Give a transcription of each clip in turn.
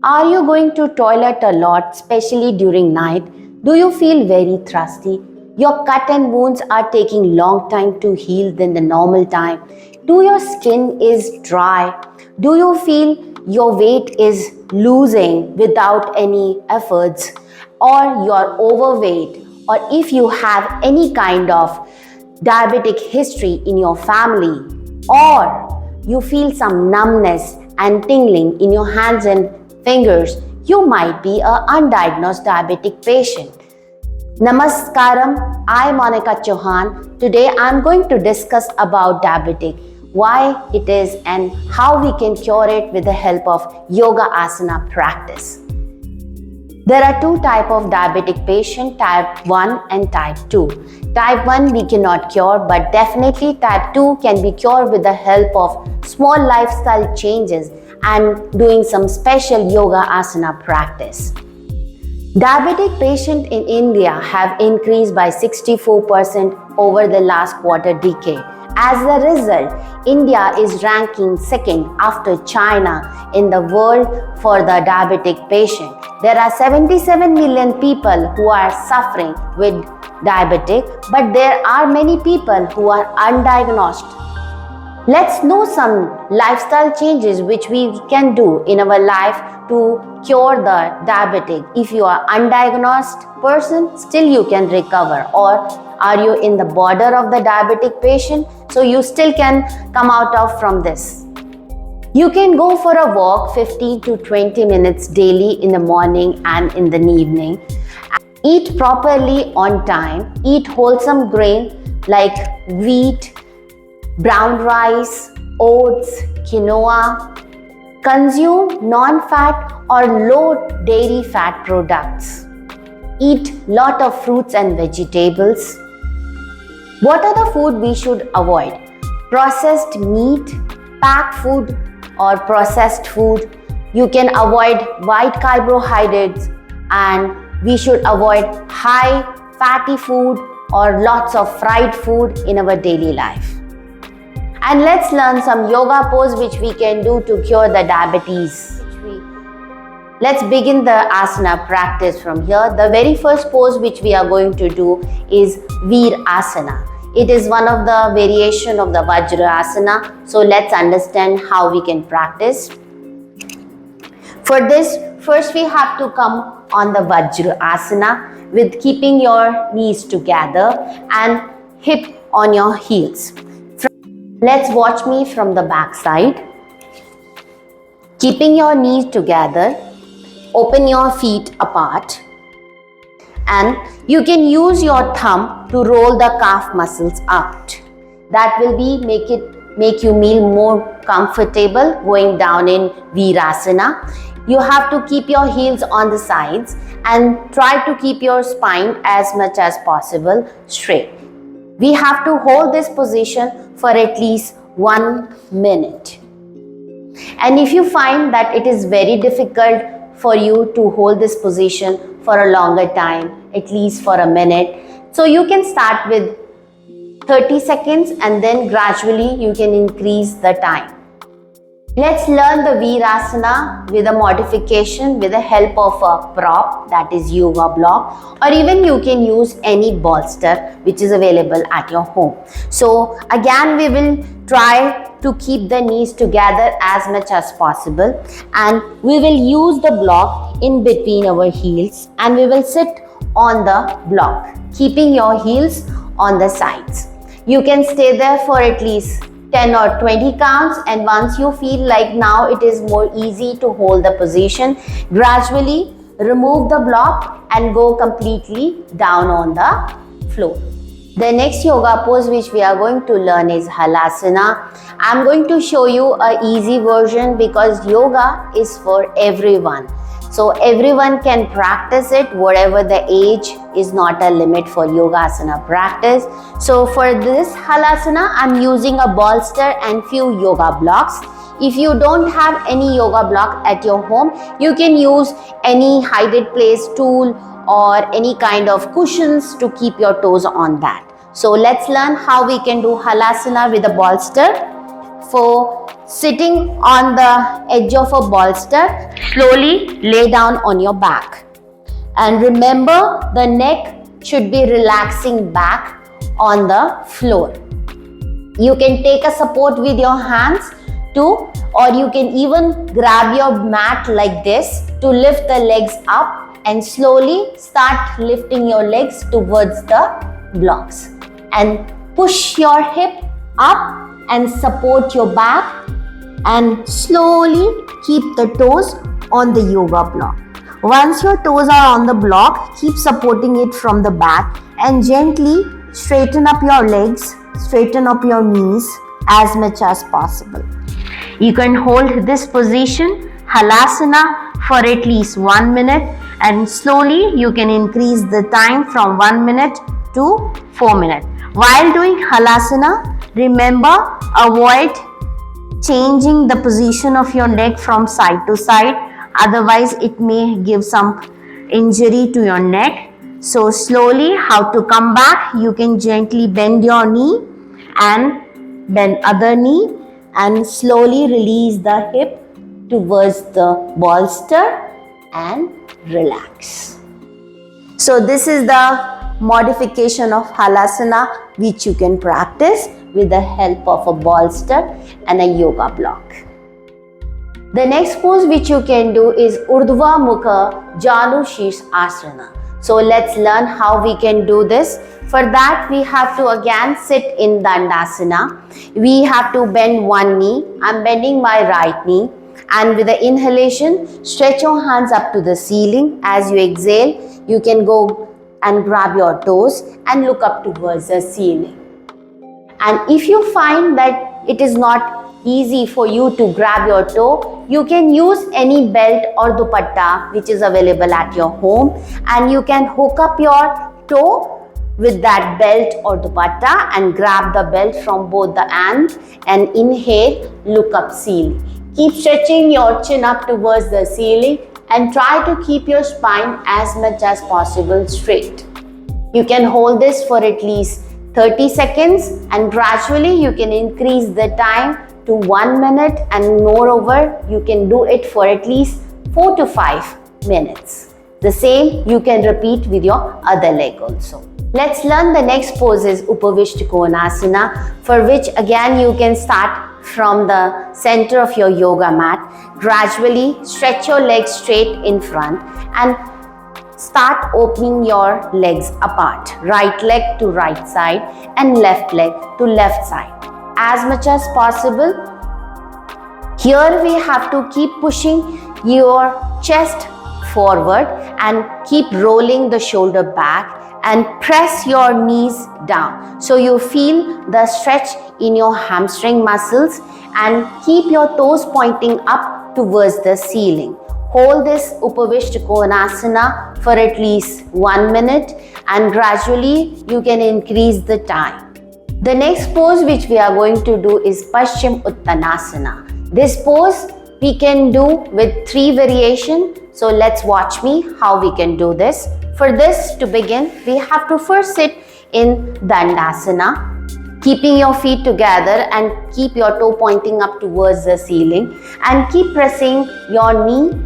Are you going to toilet a lot, especially during night? Do you feel very thirsty? Your cut and wounds are taking long time to heal than the normal time. Do your skin is dry? Do you feel your weight is losing without any efforts? Or you're overweight? Or if you have any kind of diabetic history in your family? Or you feel some numbness and tingling in your hands and fingers, you might be an undiagnosed diabetic patient. Namaskaram, I'm Monica Chauhan. Today I'm going to discuss about diabetic, why it is and how we can cure it with the help of yoga asana practice. There are two types of diabetic patient, type 1 and type 2. Type 1 we cannot cure, but definitely type 2 can be cured with the help of small lifestyle changes and doing some special yoga asana practice. Diabetic patients in India have increased by 64% over the last quarter decade. As a result, India is ranking second after China in the world for the diabetic patient. There are 77 million people who are suffering with diabetic, but there are many people who are undiagnosed. Let's know some lifestyle changes which we can do in our life to cure the diabetic. If you are undiagnosed person, still you can recover. Or are you in the border of the diabetic patient? So you still can come out of from this. You can go for a walk 15 to 20 minutes daily in the morning and in the evening. Eat properly on time. Eat wholesome grain like wheat, brown rice, oats, quinoa. Consume non-fat or low dairy fat products. Eat lot of fruits and vegetables. What are the food we should avoid? Processed meat, packed food or processed food. You can avoid white carbohydrates and we should avoid high fatty food or lots of fried food in our daily life. And let's learn some yoga pose which we can do to cure the diabetes. Let's begin the asana practice from here. The very first pose which we are going to do is Virasana. It is one of the variation of the Vajrasana. So let's understand how we can practice. For this, first we have to come on the Vajrasana with keeping your knees together and hip on your heels. Let's watch me from the back side. Keeping your knees together, open your feet apart, and you can use your thumb to roll the calf muscles out. That will make you feel more comfortable going down in Virasana. You have to keep your heels on the sides and try to keep your spine as much as possible straight. We have to hold this position for at least 1 minute. And if you find that it is very difficult for you to hold this position for a longer time, at least for a minute, so you can start with 30 seconds and then gradually you can increase the time. Let's learn the Virasana with a modification with the help of a prop, that is yoga block, or even you can use any bolster which is available at your home. So again we will try to keep the knees together as much as possible, and we will use the block in between our heels and we will sit on the block, keeping your heels on the sides. You can stay there for at least 10 or 20 counts, and once you feel like now it is more easy to hold the position, gradually remove the block and go completely down on the floor. The next yoga pose which we are going to learn is Halasana. I am going to show you an easy version because yoga is for everyone. So everyone can practice it, whatever the age is not a limit for Yogasana practice. So for this Halasana, I'm using a bolster and few yoga blocks. If you don't have any yoga block at your home, you can use any hided place tool or any kind of cushions to keep your toes on that. So let's learn how we can do Halasana with a bolster. For Sitting on the edge of a bolster, slowly lay down on your back. And remember, the neck should be relaxing back on the floor. You can take a support with your hands too, or you can even grab your mat like this to lift the legs up and slowly start lifting your legs towards the blocks. And push your hip up and support your back and slowly keep the toes on the yoga block. Once your toes are on the block, keep supporting it from the back and gently straighten up your legs, straighten up your knees as much as possible. You can hold this position, Halasana, for at least 1 minute, and slowly you can increase the time from 1 minute to 4 minutes. While doing Halasana, remember, avoid changing the position of your neck from side to side, otherwise it may give some injury to your neck. So slowly, how to come back, you can gently bend your knee and bend other knee and slowly release the hip towards the bolster and relax. So this is the modification of Halasana which you can practice with the help of a bolster and a yoga block. The next pose which you can do is Urdhva Mukha Janu Sheesh Asana. So let's learn how we can do this. For that, we have to again sit in Dandasana. We have to bend one knee. I'm bending my right knee. And with the inhalation, stretch your hands up to the ceiling. As you exhale, you can go and grab your toes and look up towards the ceiling. And if you find that it is not easy for you to grab your toe, you can use any belt or dupatta which is available at your home, and you can hook up your toe with that belt or dupatta and grab the belt from both the ends and inhale, look up ceiling. Keep stretching your chin up towards the ceiling and try to keep your spine as much as possible straight. You can hold this for at least 30 seconds and gradually you can increase the time to 1 minute, and moreover you can do it for at least 4 to 5 minutes. The same you can repeat with your other leg also. Let's learn the next pose is Upavishta Konasana, for which again you can start from the center of your yoga mat. Gradually stretch your legs straight in front and start opening your legs apart. Right leg to right side and left leg to left side. As much as possible. Here we have to keep pushing your chest forward and keep rolling the shoulder back and press your knees down. So you feel the stretch in your hamstring muscles and keep your toes pointing up towards the ceiling. Hold this Upavishta Konasana for at least 1 minute and gradually you can increase the time. The next pose which we are going to do is Paschim Uttanasana. This pose we can do with 3 variations. So let's watch me how we can do this. For this to begin, we have to first sit in Dandasana, keeping your feet together and keep your toe pointing up towards the ceiling and keep pressing your knee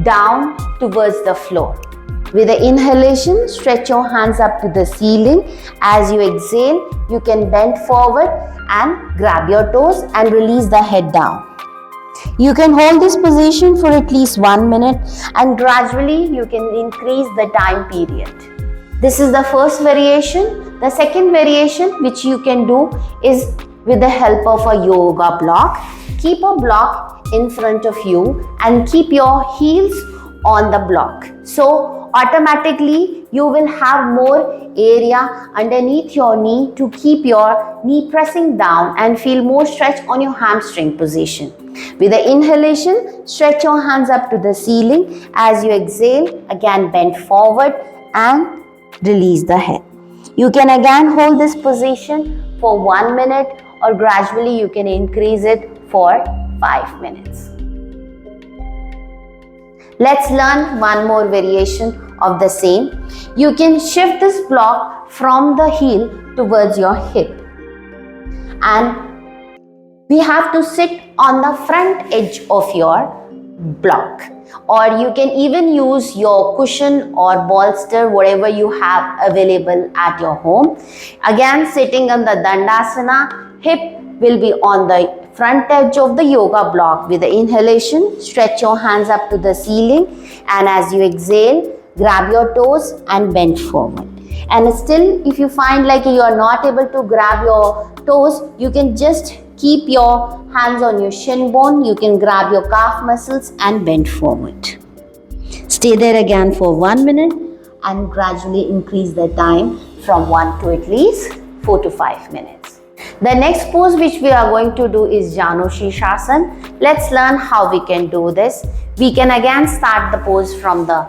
down towards the floor. With the inhalation, stretch your hands up to the ceiling. As you exhale, you can bend forward and grab your toes and release the head down. You can hold this position for at least 1 minute and gradually you can increase the time period. This is the first variation. The second variation which you can do is with the help of a yoga block. Keep a block in front of you and keep your heels on the block. So automatically you will have more area underneath your knee to keep your knee pressing down and feel more stretch on your hamstring position. With the inhalation, stretch your hands up to the ceiling. As you exhale, again bend forward and release the head. You can again hold this position for 1 minute or gradually you can increase it for 5 minutes. Let's learn one more variation of the same. You can shift this block from the heel towards your hip and we have to sit on the front edge of your block, or you can even use your cushion or bolster, whatever you have available at your home. Again, sitting on the Dandasana, hip will be on the front edge of the yoga block. With the inhalation, stretch your hands up to the ceiling, and as you exhale, grab your toes and bend forward. And still, if you find like you are not able to grab your toes, you can just keep your hands on your shin bone. You can grab your calf muscles and bend forward. Stay there again for 1 minute and gradually increase the time from 1 to at least 4 to 5 minutes. The next pose which we are going to do is Janu Shirshasana. Let's learn how we can do this. We can again start the pose from the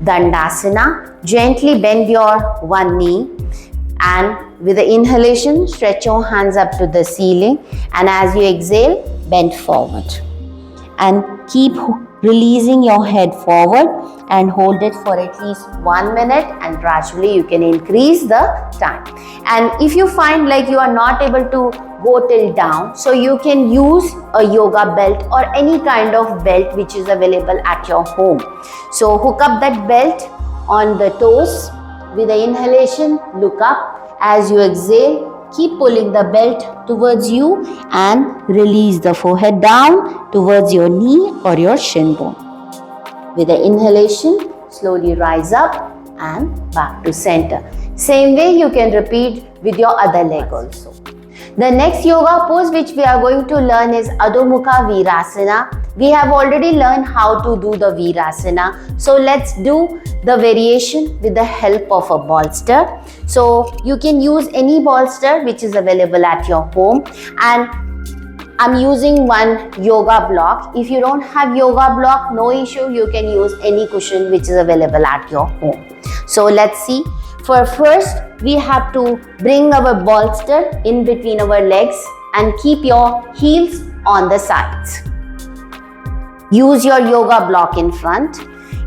Dandasana. Gently bend your one knee, and with the inhalation, stretch your hands up to the ceiling, and as you exhale, bend forward. And keep releasing your head forward and hold it for at least 1 minute, and gradually you can increase the time. And if you find like you are not able to go till down, so you can use a yoga belt or any kind of belt which is available at your home. So hook up that belt on the toes. With the inhalation, look up. As you exhale, keep pulling the belt towards you and release the forehead down towards your knee or your shin bone. With the inhalation, slowly rise up and back to center. Same way you can repeat with your other leg also. The next yoga pose which we are going to learn is Adho Mukha Virasana. We have already learned how to do the Virasana. So let's do the variation with the help of a bolster. So you can use any bolster which is available at your home, and I'm using one yoga block. If you don't have yoga block, no issue, you can use any cushion which is available at your home. So let's see. For first, we have to bring our bolster in between our legs and keep your heels on the sides. Use your yoga block in front,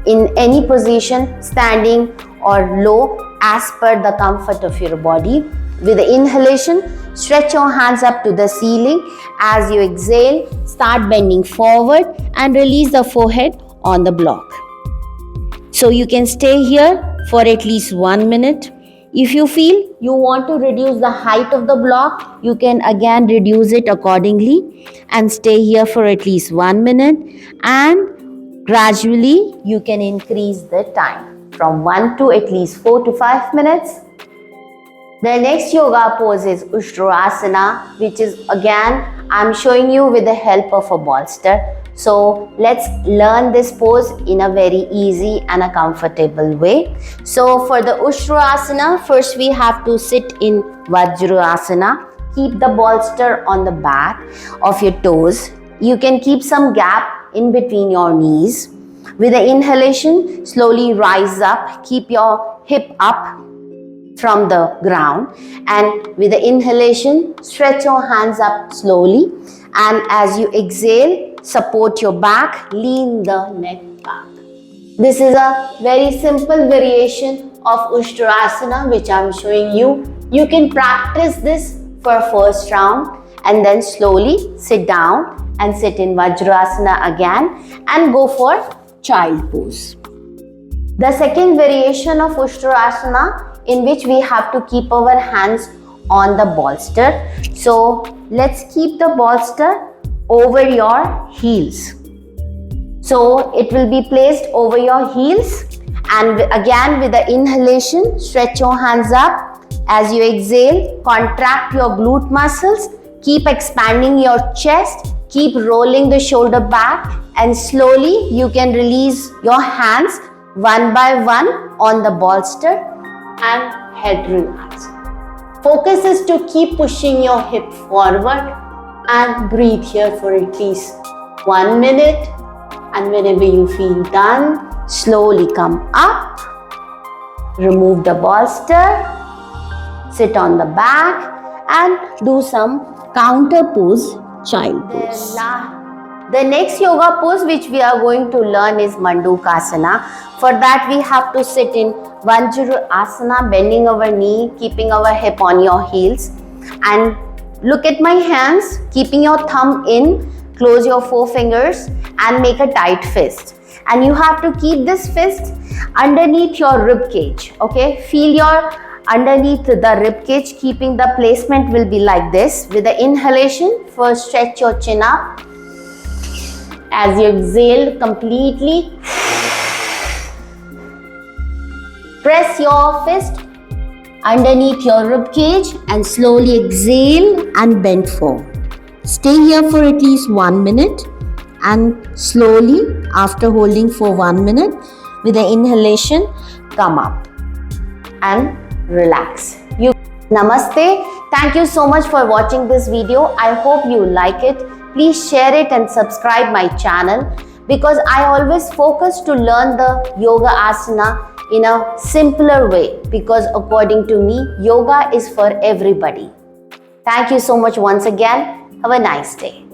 in any position, standing or low, as per the comfort of your body. With the inhalation, stretch your hands up to the ceiling. As you exhale, start bending forward and release the forehead on the block. So you can stay here for at least 1 minute. If you feel you want to reduce the height of the block, you can again reduce it accordingly and stay here for at least 1 minute, and gradually you can increase the time from 1 to at least 4 to 5 minutes. The next yoga pose is Ustrasana, which is again I'm showing you with the help of a bolster. So let's learn this pose in a very easy and a comfortable way. So for the Ustrasana, first we have to sit in Vajrasana. Keep the bolster on the back of your toes. You can keep some gap in between your knees. With the inhalation, slowly rise up. Keep your hip up from the ground, and with the inhalation, stretch your hands up slowly, and as you exhale, support your back, lean the neck back. This is a very simple variation of Ustrasana which I am showing you. You can practice this for first round and then slowly sit down and sit in Vajrasana again and go for child pose. The second variation of Ustrasana, in which we have to keep our hands on the bolster. So let's keep the bolster over your heels. So it will be placed over your heels, and again with the inhalation, stretch your hands up. As you exhale, contract your glute muscles, keep expanding your chest, keep rolling the shoulder back, and slowly you can release your hands one by one on the bolster and head relax. Focus is to keep pushing your hip forward and breathe here for at least 1 minute, and whenever you feel done, slowly come up, remove the bolster, sit on the back and do some counter pose, child pose. The next yoga pose which we are going to learn is Mandukasana. For that we have to sit in Vajrasana, bending our knee, keeping our hip on your heels, and Look at my hands, keeping your thumb in, close your four fingers and make a tight fist. And you have to keep this fist underneath your rib cage, okay? Feel your underneath the rib cage, keeping the placement will be like this. With the inhalation, first stretch your chin up. As you exhale completely, press your fist underneath your rib cage and slowly exhale and bend forward. Stay here for at least 1 minute and slowly, after holding for 1 minute, with the inhalation, come up and relax. Namaste. Thank you so much for watching this video. I hope you like it. Please share it and subscribe my channel, because I always focus to learn the yoga asana in a simpler way, because according to me, yoga is for everybody. Thank you so much once again. Have a nice day.